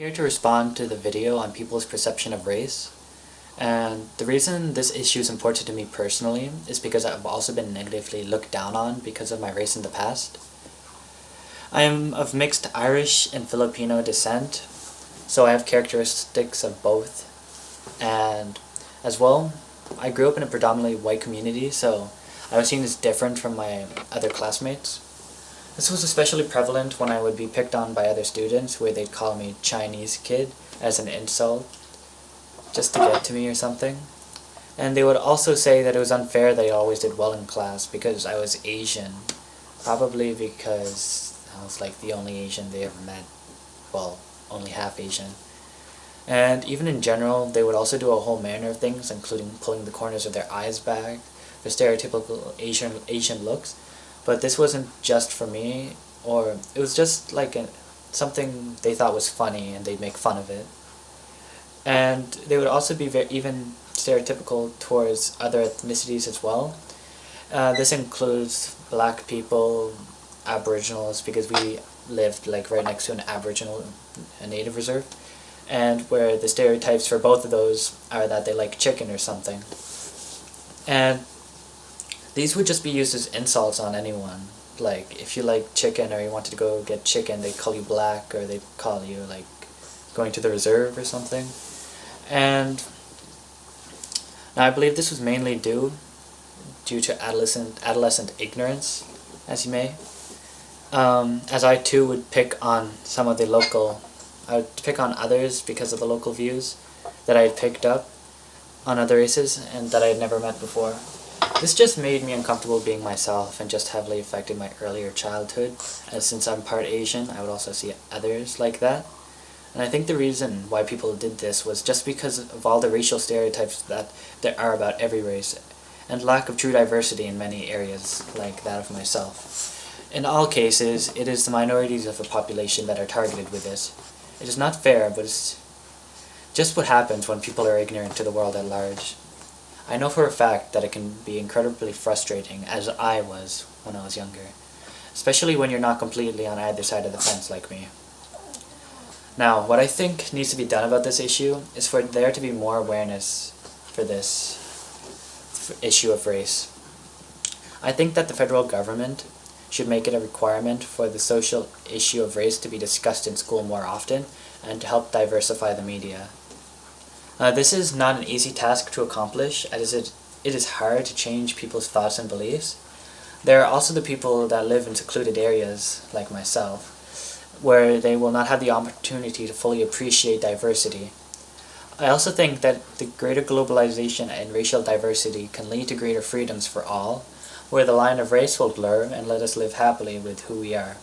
Here to respond to the video on people's perception of race. And the reason this issue is important to me personally is because I've also been negatively looked down on because of my race in the past. I am of mixed Irish and Filipino descent, so I have characteristics of both. And as well, I grew up in a predominantly white community, so I was seen as different from my other classmates. This was especially prevalent when I would be picked on by other students, where they'd call me Chinese kid as an insult, just to get to me or something. And they would also say that it was unfair that I always did well in class because I was Asian. Probably because I was like the only Asian they ever met. Well, only half Asian. And even in general, they would also do a whole manner of things, including pulling the corners of their eyes back for stereotypical Asian looks. But this wasn't just for me, or it was just like something they thought was funny and they'd make fun of it. And they would also be even stereotypical towards other ethnicities as well. This includes black people, Aboriginals, because we lived like right next to an Aboriginal native reserve, and where the stereotypes for both of those are that they like chicken or something. And these would just be used as insults on anyone. Like, if you like chicken or you wanted to go get chicken, they'd call you black, or they'd call you, like, going to the reserve or something. And now I believe this was mainly due to adolescent ignorance, as you may. As I too would pick on I would pick on others because of the local views that I had picked up on other races and that I had never met before. This just made me uncomfortable being myself and just heavily affected my earlier childhood, as since I'm part Asian, I would also see others like that. And I think the reason why people did this was just because of all the racial stereotypes that there are about every race, and lack of true diversity in many areas, like that of myself. In all cases, it is the minorities of the population that are targeted with this. It is not fair, but it's just what happens when people are ignorant to the world at large. I know for a fact that it can be incredibly frustrating, as I was when I was younger, especially when you're not completely on either side of the fence like me. Now, what I think needs to be done about this issue is for there to be more awareness for this issue of race. I think that the federal government should make it a requirement for the social issue of race to be discussed in school more often and to help diversify the media. This is not an easy task to accomplish, as it is hard to change people's thoughts and beliefs. There are also the people that live in secluded areas, like myself, where they will not have the opportunity to fully appreciate diversity. I also think that the greater globalization and racial diversity can lead to greater freedoms for all, where the line of race will blur and let us live happily with who we are.